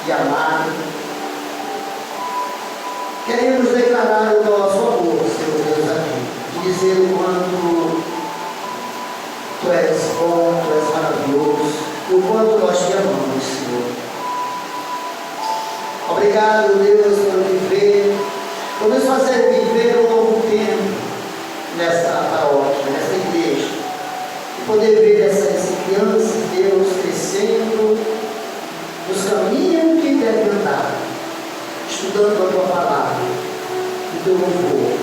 e amado. Queremos declarar o nosso amor, Senhor Deus, aqui, e dizer o quanto Tu és bom, Tu és maravilhoso, e o quanto nós Te amamos, Senhor. Obrigado, Deus, por viver, por nos fazer viver um novo tempo nesta paróquia, nesta igreja, e poder ver essas crianças, Deus, crescendo nos caminhos que devem andar, estudando a Tua palavra, o Teu louvor,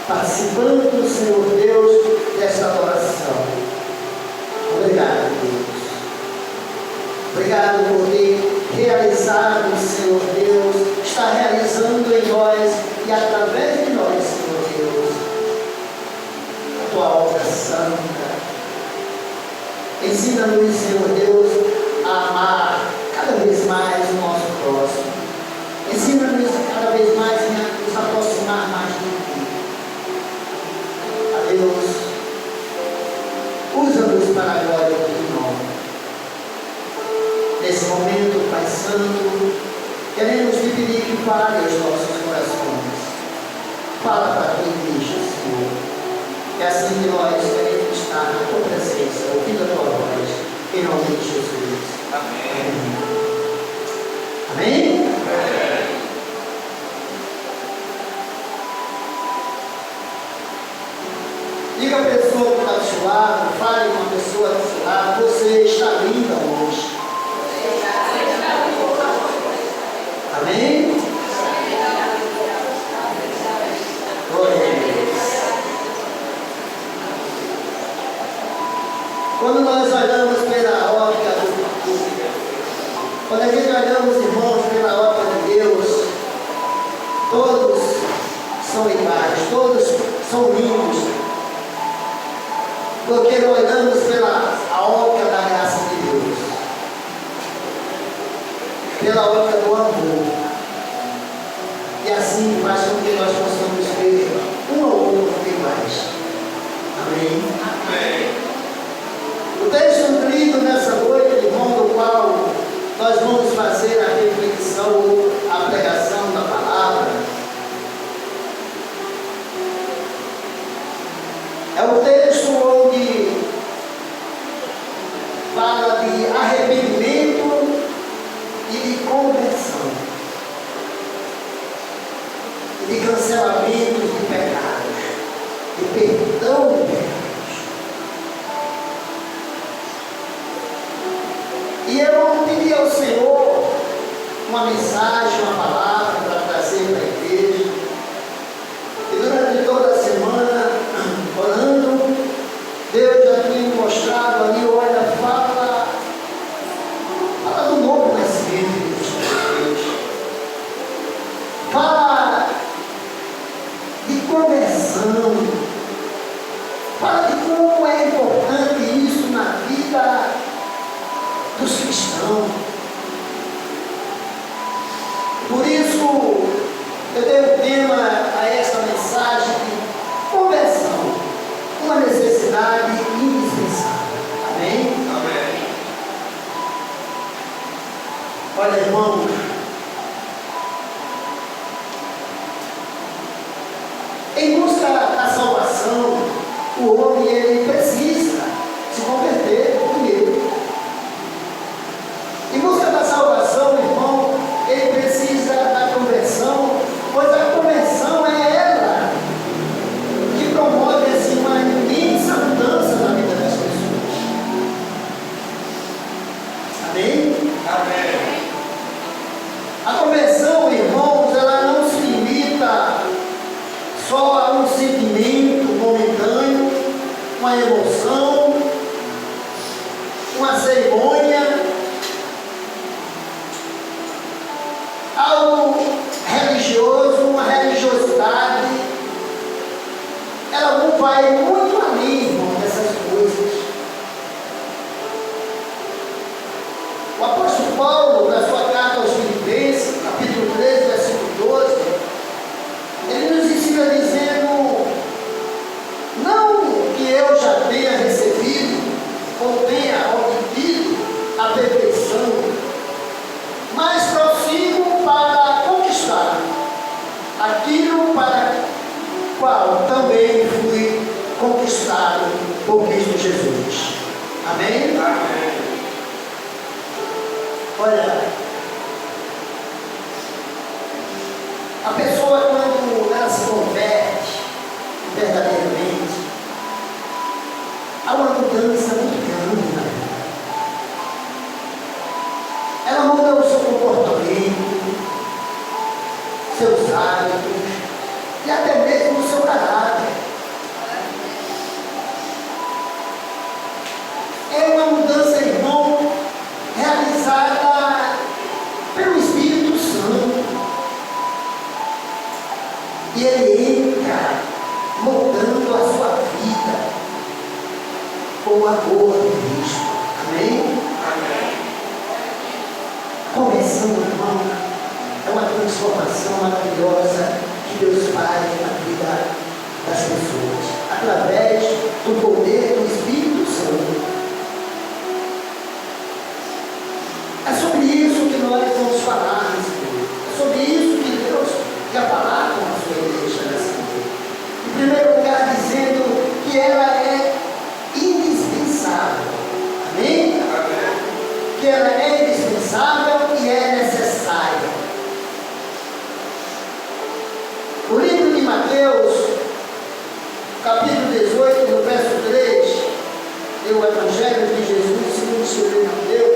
participando, Senhor Deus, desta adoração. Obrigado, Deus. Obrigado por ter realizado, Senhor Deus, está realizando em nós e através de nós, Senhor Deus, a Tua obra santa. Ensina-nos, Senhor Deus, a amar cada vez mais o nosso próximo. Ensina-nos cada vez mais a nos aproximar mais de Ti. A Deus, usa-nos para a glória do Teu nome. Nesse momento, Pai Santo, queremos Te pedir que fale aos nossos corações. Fala para a Tua igreja, Senhor. É assim que nós queremos estar na Tua presença, ouvindo a Tua voz, em nome de Jesus. Amém. Amém? Amém. Diga a pessoa que está do seu lado, fale com a pessoa do seu lado, você está linda hoje. Amém? Glória a Deus. Quando nós olhamos pela ótica quando a gente olhamos, irmãos, pela ótica de Deus, todos são iguais, todos são lindos, porque nós olhamos pela ótica da graça de Deus, pela ótica do amor, e assim faz com que nós possamos ver um ao outro iguais. Amém? Amém. O texto lido nessa noite, irmão, do qual nós vamos fazer a reflexão ou a pregação da palavra, é o texto onde fala de arrependimento e de conversão, e de cancelamento de pecados, de perdão de pecados. E eu pedi ao Senhor uma mensagem, uma palavra para trazer para a igreja. E durante toda a semana, orando, Deus já tinha me mostrado ali, olha, fala do novo nascimento de Jesus. Fala de conversão. Fala de como é importante isso na vida dos cristãos. Por isso, eu dei o tema a esta mensagem de conversão, uma necessidade indispensável. Amém? Amém. Olha, irmãos, em busca da salvação, o homem ele precisa se converter primeiro. Em busca da salvação, irmão, ele precisa da conversão, pois a conversão é ela que promove assim, uma imensa mudança na vida das pessoas. Amém? Amém. A conversão, irmãos, ela não se limita só a um sentimento momentâneo, uma emoção, uma cerimônia, algo religioso, uma religiosidade. Ela não vai muito além, irmão, dessas coisas. O apóstolo Paulo, na sua carta aos Filipenses, capítulo 13, versículo 12, ele nos ensina dizendo, não que eu já tenha recebido ou tenha obtido a perfeição, mas prosseguir Jesus. Amém? Amém. Olha, a pessoa quando ela se converte verdadeiramente, há uma mudança muito grande na vida. Ela muda o seu comportamento, seus hábitos e até mesmo o seu caráter. É uma mudança, irmão, realizada pelo Espírito Santo. E ele entra moldando a sua vida com o amor de Cristo. Amém? Amém. Começando, irmão, é uma transformação maravilhosa que Deus faz na vida das pessoas, através do poder do Espírito Santo. É sobre isso que nós vamos falar nesse tempo. É sobre isso que Deus quer falar com a sua igreja nessa noite. Em primeiro lugar, dizendo que ela é indispensável. Amém? Amém. Que ela é indispensável e é necessária. O livro de Mateus, capítulo 18, no verso 3, o Evangelho de Jesus segundo o seu livro de Deus,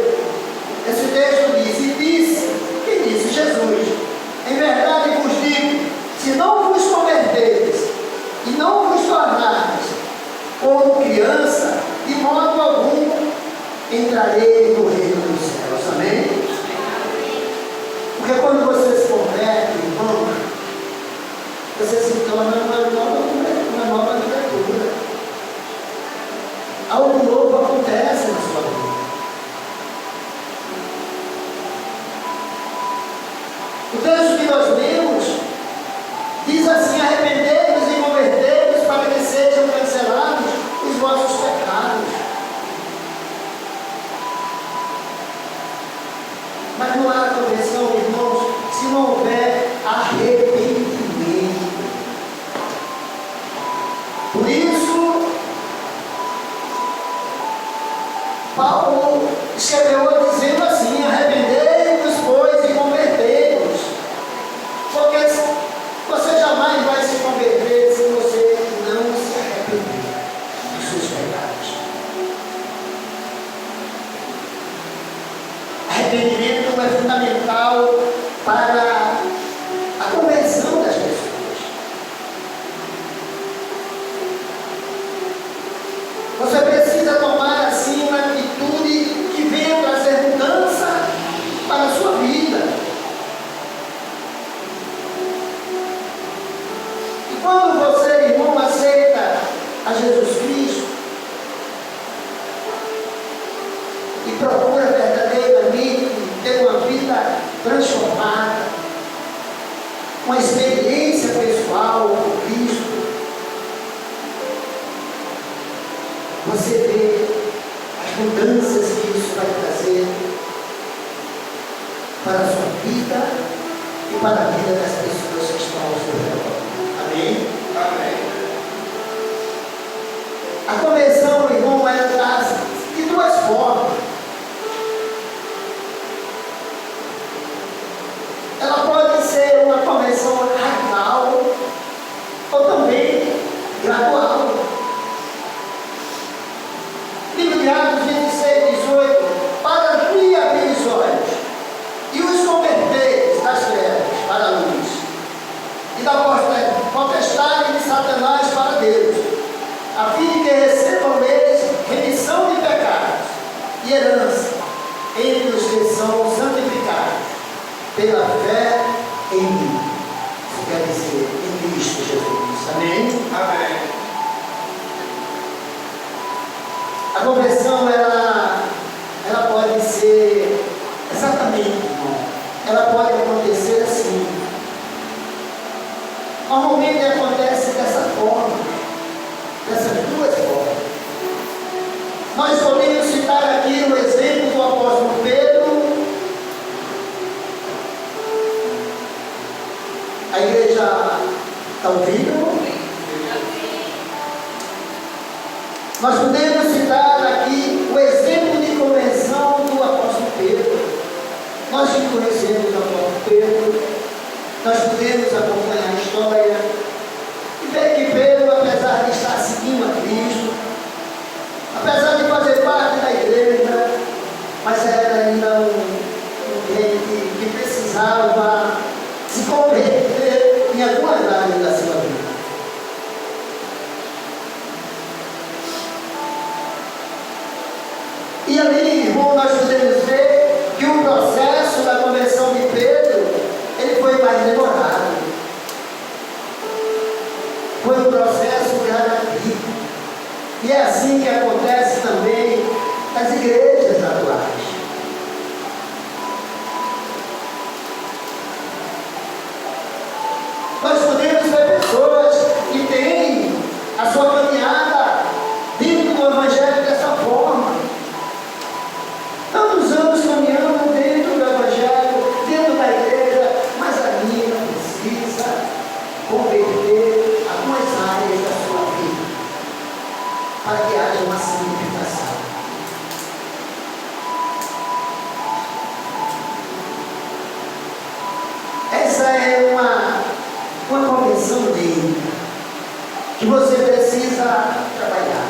esse texto diz, e disse, que disse Jesus, em verdade vos digo, se não vos converterdes e não vos tornardes como criança, de modo algum entrarei no reino dos céus. Amém? Porque quando você se converte, irmão, você se torna uma nova criatura. Algo novo acontece na sua vida. O texto que nós lemos diz assim: arrependei-vos e convertei-vos para que sejam cancelados os vossos pecados. Mas não há conversão, irmãos, se não houver arrependimento. Por isso, Paulo escreveu dizendo assim: arrependei-vos, pois, e convertei-vos. Porque você jamais vai se converter se você não se arrepender dos seus pecados. Arrependimento é fundamental para a conversão das pessoas. Você precisa tomar assim uma atitude que venha trazer mudança para a sua vida. E quando você, irmão, aceita a Jesus Cristo e procura verdadeiramente ter uma vida transformada, uma experiência pessoal com Cristo, você vê as mudanças que isso vai trazer para a sua vida e para a vida das pessoas que estão ao seu redor. Amém? Amém. A conversão, irmão, ela traz de duas formas. Ela pode ser uma conversão radical ou também gradual. Livro de Atos 26, 18, para que abrir os olhos e os converteis das trevas para a luz, e da potestade de Satanás para Deus, a fim de que recebam eles remissão de pecados e herança entre os que são santificados pela fé em mim. Isso quer dizer, em Cristo Jesus. Amém? Amém. A conversão, ela pode ser exatamente, irmão, ela pode acontecer assim. Normalmente acontece dessa forma, dessas duas formas. Nós podemos citar aqui o exemplo do apóstolo Pedro. A igreja está ouvindo? Nós podemos citar Nós que conhecemos o apóstolo Pedro, nós podemos acompanhar a história e ver que Pedro, apesar de estar seguindo a Cristo, apesar de fazer parte da igreja, mas era ainda um crente que precisava se converter em alguma área da sua vida. E ali, irmão, nós podemos ver que o processo da conversão de Pedro, ele foi mais demorado. Foi um processo gradativo. E é assim que acontece também nas igrejas atuais. Nós podemos ver pessoas que têm a sua caminhada dentro do Evangelho dessa forma. Tantos anos caminhando dentro do Evangelho, dentro da igreja, mas ainda precisa converter algumas áreas da sua vida para que haja uma santificação. Essa é uma convenção dele, que você precisa trabalhar,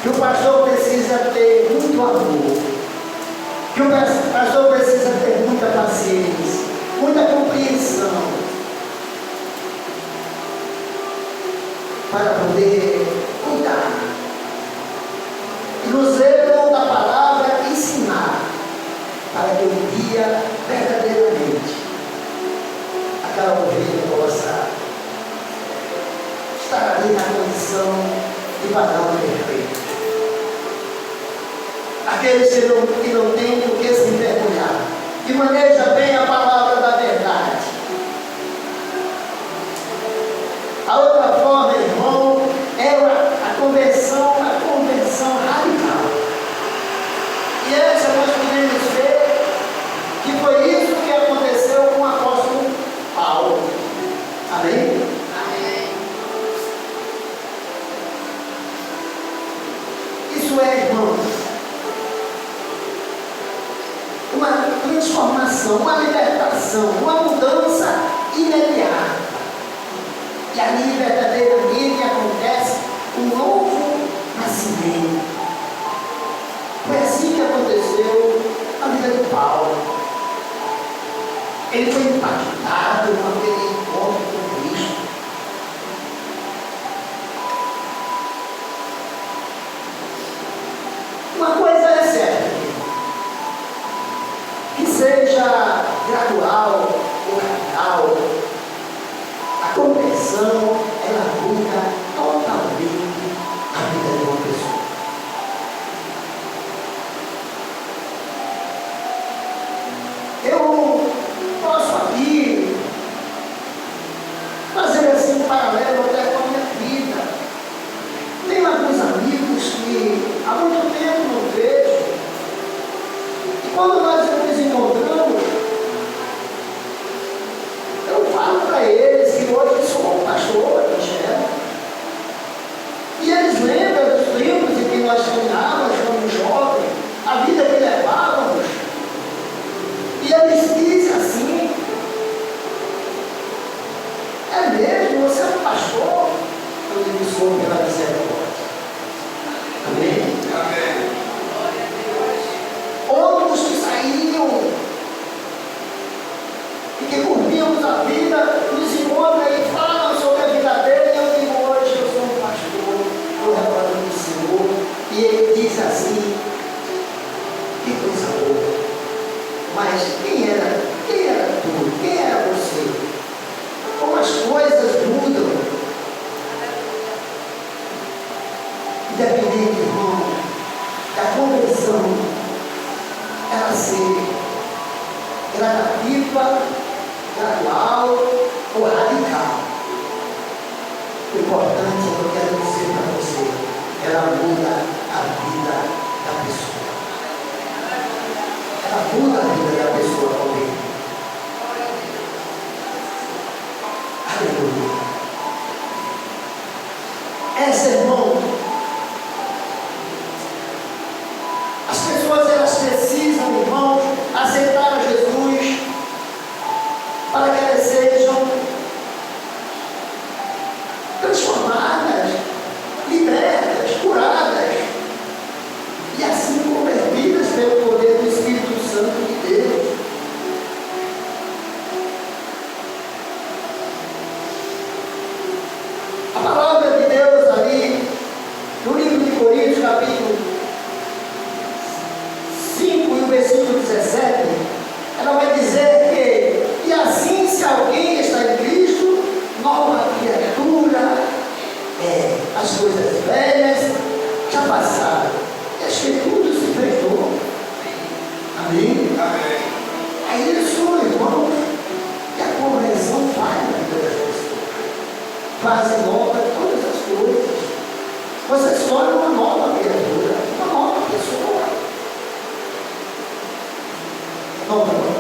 que o pastor precisa ter muito amor, que o pastor precisa ter muita paciência, muita compreensão, para poder cuidar e no zelo da palavra ensinar, para que um dia verdadeiramente aquela ovelha possa estar ali na condição de varão perfeito. Aqueles que não têm por que se envergonhar, que maneja bem a palavra da verdade. A outra forma, irmão, é a conversão radical. E essa nós podemos ver que foi isso que aconteceu com o apóstolo Paulo. Amém? Amém. Isso é, irmãos, uma transformação, uma libertação, uma mudança imediata. E ali verdadeiramente acontece um novo nascimento. Foi assim que aconteceu na vida de Paulo. Ele foi impactado com aquele encontro com Cristo. Uma coisa é certa, que seja gradual ou radical, a conversão, ela muda totalmente a vida de uma pessoa. Eu posso aqui fazer assim um paralelo até com a minha vida. Tenho alguns amigos que há muito tempo não vejo, e quando nós nos encontramos, eu falo para eles que hoje sou pastor, e eles lembram dos tempos em que nós caminhávamos como jovens, a vida que levávamos, e eles dizem assim: é mesmo, você é um pastor? Eu digo: sou pela misericórdia. Amém? Amém. Outros que saíam e que curtíamos a vida, nos encontram e falam sobre a vida dele. E eu digo: hoje eu sou um pastor, eu recordo do Senhor. E ele diz assim: que coisa boa. Mas quem era tu? Quem era você? Como as coisas mudam. Independente, irmão, da conversão, ela ser gradativa, gradual ou radical. O importante é que eu quero dizer para você: ela muda a vida da pessoa. Ela muda a vida da pessoa também. Aleluia. Essa, irmão, as pessoas elas precisam, irmão, aceitar É isso, irmão, que a conversão faz na vida das pessoas. Faz nova todas as coisas. Você se torna uma nova criatura, uma nova pessoa.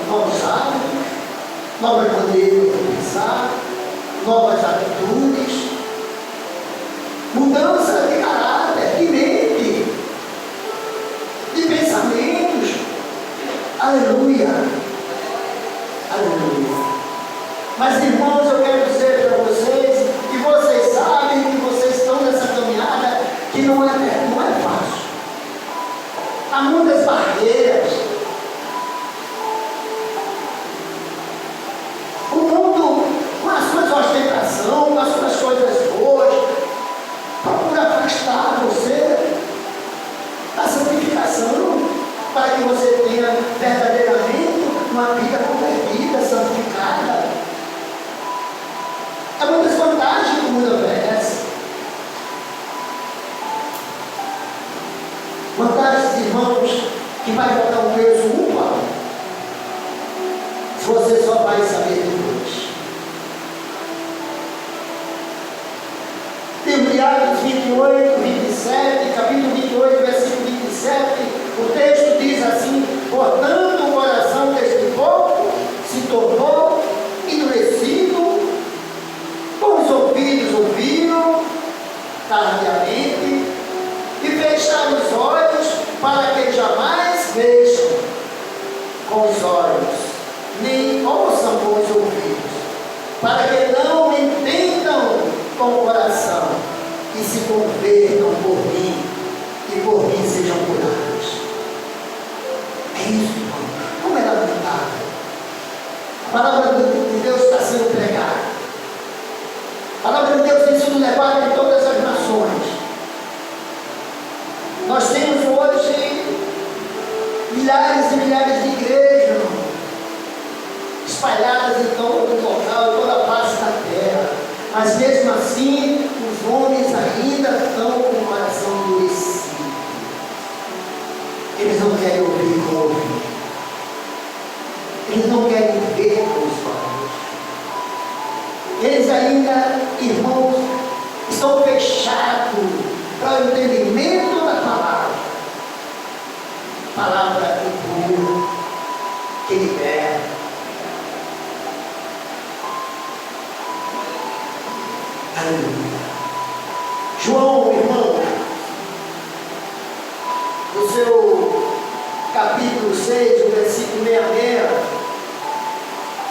Novos hábitos, novas maneiras de pensar, novas atitudes, mudança de caráter, de mente, de pensamentos. Aleluia! Aleluia! Mas, irmãos, eu quero dizer para vocês, e vocês sabem que vocês estão nessa caminhada, que não é fácil. Há muitas barreiras. O mundo, com as suas ostentações, com as suas coisas boas, procura afastar você da santificação, para que você tenha verdadeiramente uma vida convertida, santificada. Há muitas vantagens que o mundo oferece. Vantagens, irmãos, que vai botar um peso upa, se você só vai saber depois. Livro de Atos 28, 27, capítulo 28, versículo 27, o texto diz assim: portanto o coração deste povo se tornou endurecido, com os ouvidos ouviram tardiamente, e fecharam os olhos, para que jamais vejam com os olhos, nem ouçam com os ouvidos, para que não entendam com o coração, e se convertam por mim, e por mim sejam curados. É isso, irmão. Como é lamentável. A palavra de Deus está sendo pregada. A palavra de Deus tem sido levada em todas as nações. Nós temos hoje milhares e milhares de igrejas, irmão, espalhadas em todo local, em toda a face da terra. Mas mesmo assim, os homens ainda estão com o coração endurecido. Eles não querem ouvir com o ouvido. Eles não querem ver com os olhos. Eles ainda, irmãos, estão fechados para o entendimento da palavra. Palavra que cura, que liberta. Aleluia. João, irmão, no seu capítulo 6, o versículo 66,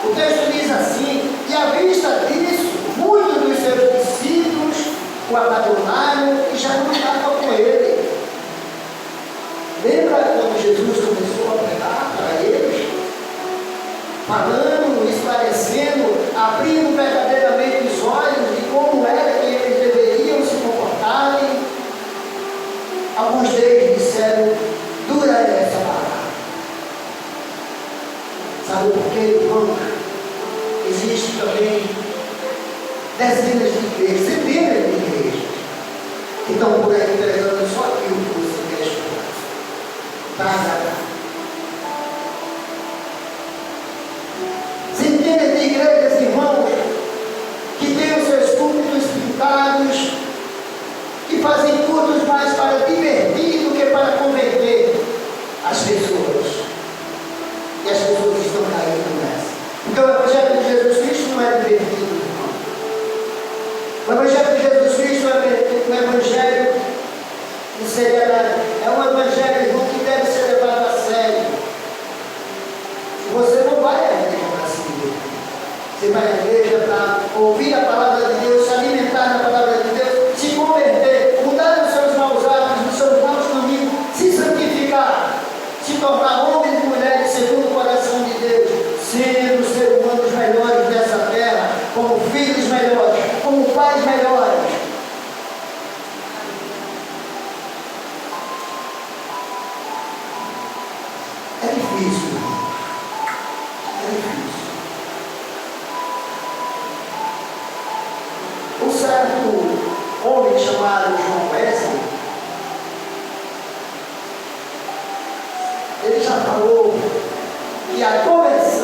o texto diz assim: e à vista disso, muitos dos seus discípulos o abandonaram e já não estavam com ele. Lembra quando Jesus começou a pregar para eles? Falando, esclarecendo, abrindo verdadeiramente os olhos de como era que eles deveriam se comportarem. Alguns deles disseram: dura é essa palavra. Sabe por quê, irmão? Existe também dezenas de igrejas, centenas de igrejas, que estão por aí pregando só aquilo que você quer escutar. Centenas de igrejas, irmãos, que têm os seus cultos pintados, que fazem cultos mais para divertir do que para converter as pessoas. E as pessoas estão caindo nessa. Então o Evangelho de Jesus Cristo não é divertido, irmão. O Evangelho de Jesus Cristo é um Evangelho de seriedade. É um Evangelho, irmão, que deve ser levado a sério. Você não vai à igreja para se divertir. Você vai à igreja para ouvir a palavra de Deus, se alimentar na palavra de Deus, se converter, mudar os seus maus hábitos, os seus maus caminhos, se santificar, se tornar homens e mulheres segundo o coração de Deus, sendo seres humanos melhores dessa terra, como filhos melhores, como pais melhores. É difícil, irmão. É difícil. Um certo homem chamado John Wesley, ele já falou que a conversão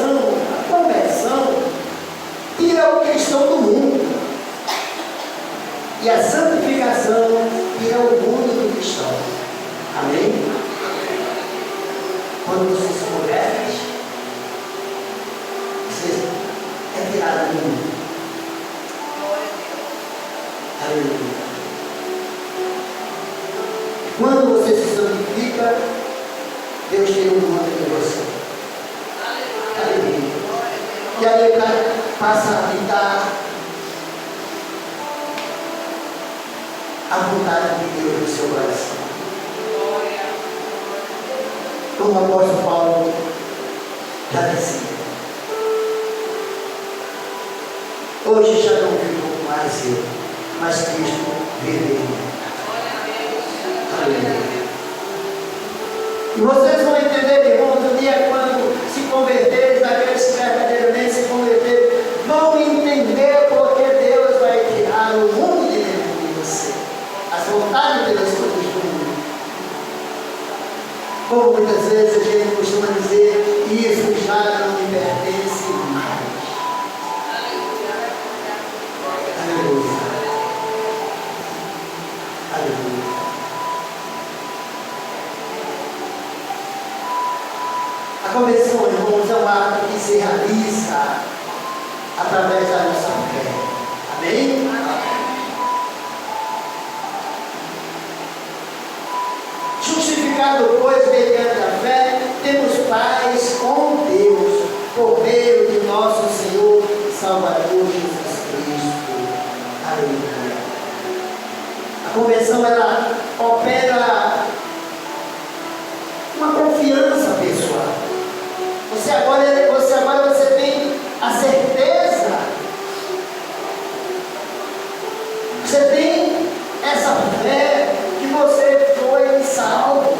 aí o cara passa a habitar a vontade de Deus no seu coração. Como o apóstolo Paulo já dizia, hoje já não vivo mais eu, mas Cristo vive em mim. Aleluia. E vocês vão entender, irmãos, um dia quando se converterem, aqueles que verdadeiramente se converterem, vão entender porque Deus vai tirar o mundo de dentro de você. As vontades de Deus todas do mundo. Como muitas vezes a gente costuma dizer, isso já não me pertence mais. Aleluia. Aleluia. A conversão, irmãos, é um ato que se realiza através da nossa fé. Amém? Justificado, pois, mediante a fé, temos paz com Deus, por meio de nosso Senhor e Salvador Jesus Cristo. Aleluia. A conversão, ela opera uma confiança pessoal. Você agora tem a certeza, você tem essa fé que você foi salvo.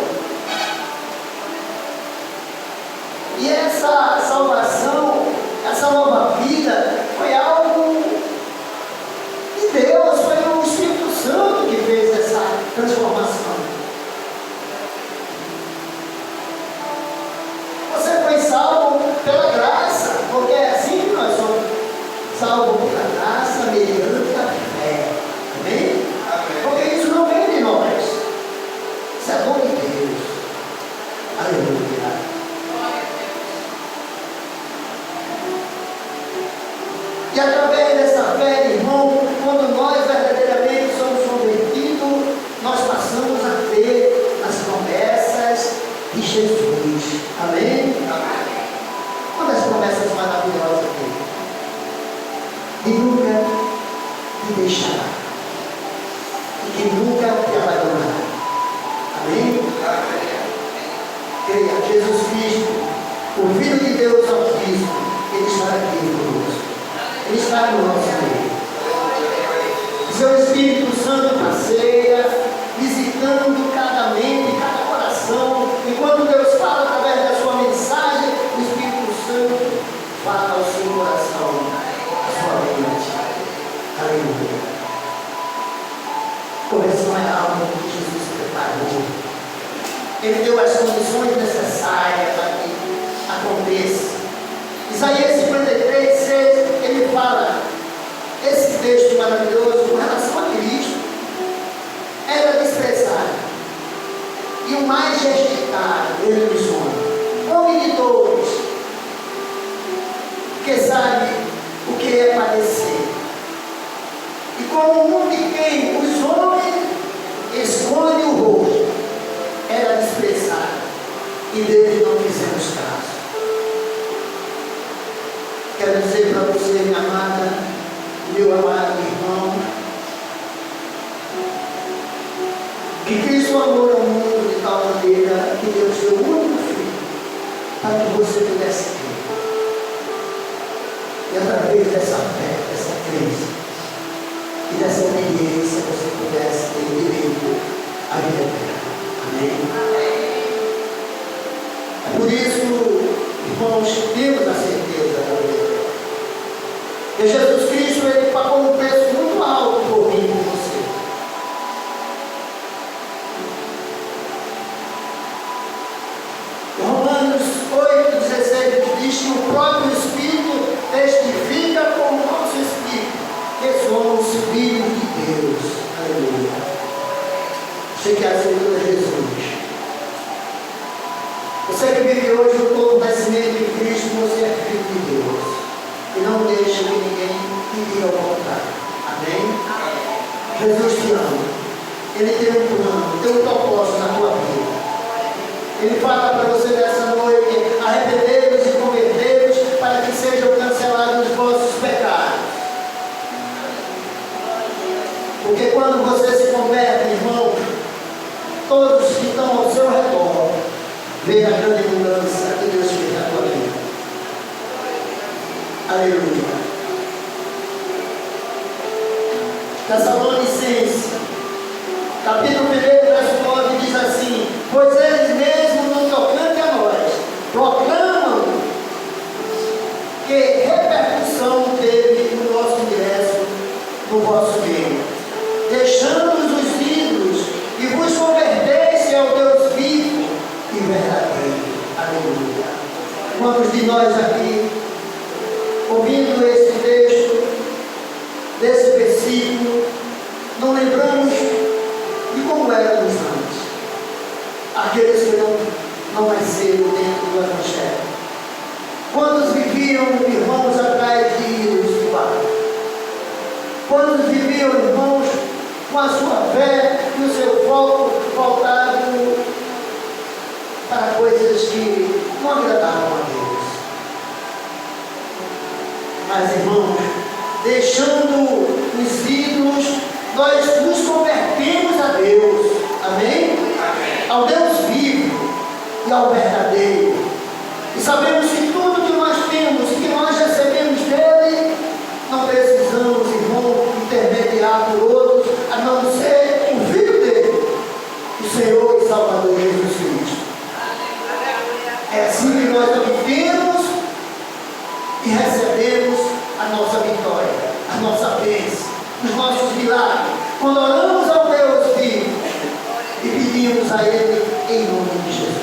E essa salvação, essa nova vida, foi algo de Deus, foi o Espírito Santo que fez essa transformação. Você foi salvo pela graça, porque é assim que nós somos salvos pela graça, mediante a fé. Amém? Porque isso não vem de nós, isso é dom de Deus. Aleluia. E através dessa fé, irmão, quando nós verdadeiramente somos convertidos, nós passamos a ter as promessas de Jesus. Amém? Uma das promessas maravilhosas dele. De nunca te deixar. E que nunca te abandonará. Amém? Creia, Jesus Cristo, o Filho de Deus Altíssimo, Ele está aqui conosco. Ele está no nosso meio. Seu Espírito Santo passeia, visitando cada mente, cada coração. E quando Deus fala através da sua mensagem, o Espírito Santo fala ao seu coração, à sua mente. Aleluia. Conversão é algo que Jesus preparou. Ele deu as condições necessárias para que aconteça. Isaías 53, 6, ele fala, esse texto maravilhoso, com relação a Cristo, era desprezado, e o mais rejeitado entre os homens, homem de todos, que sabe o que é padecer, e como um de quem os homens escondem o rosto, era desprezado, e dele não fizemos caso. Quero dizer para você, minha amada, meu amado irmão, que Cristo amou ao mundo de tal maneira que Deus deu o único filho para que você pudesse ter. E através dessa fé, dessa crença e dessa obediência você pudesse ter direito à vida eterna. Amém? Por isso, irmãos, temos a certeza da vida. E Jesus Cristo, Ele pagou um preço muito alto por mim e por você. Romanos 8,16 diz que o próprio Espírito testifica com o nosso Espírito que somos filhos de Deus. Aleluia. Você que aceitou Jesus. Você que vive hoje o novo nascimento de Cristo, você é filho de Deus. E não deixe que ninguém te diga ao contrário. Amém? Jesus te ama. Ele tem um plano, tem um propósito na tua vida. Ele fala para você nessa noite, arrependei-vos e convertei-vos para que sejam cancelados Aleluia. Tessalonicenses, capítulo 1, verso 9, diz assim: pois eles mesmos, no tocante a nós, proclamam que repercussão teve o nosso ingresso no vosso meio, deixando-os os ídolos e vos converteste ao Deus vivo e verdadeiro. Aleluia. Quantos de nós aqui, ouvindo esse texto, desse versículo, não lembramos de como éramos antes, aqueles que não nasceram dentro do Evangelho? Quantos viviam, irmãos, atrás de ídolos de barro? Quantos viviam, irmãos, com a sua fé e o seu foco voltado para coisas que não agradavam a Deus? Mas, irmãos, deixando os ídolos, nós nos convertemos a Deus. Amém? Amém. Ao Deus vivo e ao verdadeiro. E sabemos que tudo que nós temos, que nós recebemos dele, não precisamos, irmão, intermediar por outros, a não ser o Filho dele, o Senhor e Salvador Jesus Cristo. É assim que nós obtemos e recebemos a nossa vitória, a nossa bênção, os nossos milagres, quando oramos ao Deus vivo e pedimos a Ele em nome de Jesus.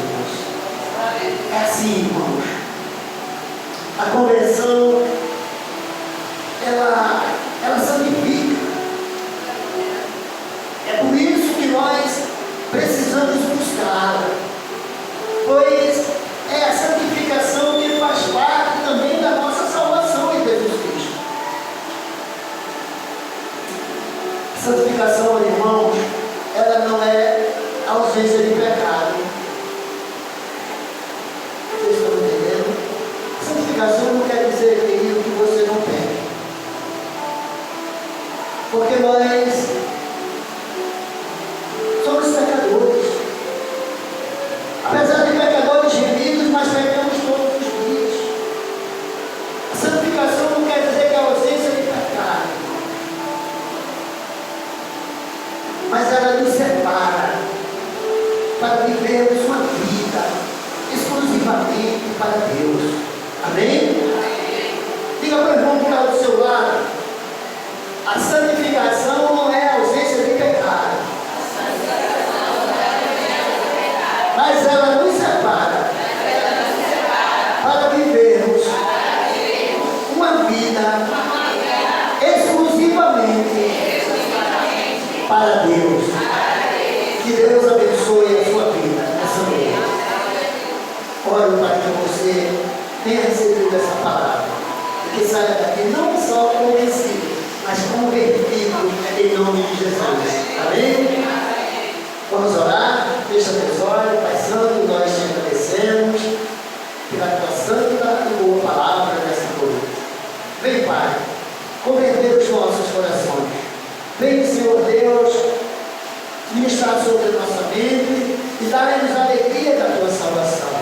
É assim, irmãos. A conversão, ela santifica. É por isso que nós precisamos buscá-la, pois é a santificação que faz parte também da nossa salvação em Jesus Cristo. Santificação, irmãos, ela não é ausência de pecado. Vocês estão entendendo? Santificação não quer dizer, querido, que você não peque. Porque nós somos pecadores. Apesar de pecadores remidos, nós pecamos todos os dias. A santificação não quer dizer que é a ausência de pecado, mas ela nos separa para vivermos uma vida exclusivamente para Deus. Amém? Diga para o irmão que está do seu lado: a santificação não é a ausência de pecado, mas ela nos separa para vivermos uma vida exclusivamente para Deus. Que Deus abençoe a sua vida nessa noite. Oro para que você tenha recebido essa palavra e que saia daqui não só convencido, mas convertido em nome de Jesus. Amém? Vamos orar. Fecha teus olhos. Pai Santo, nós te agradecemos pela tua santa e boa palavra nessa noite. Vem, Pai, converter os nossos corações. Vem, Senhor Deus, ministrar sobre a nossa mente e dar-nos a alegria da tua salvação.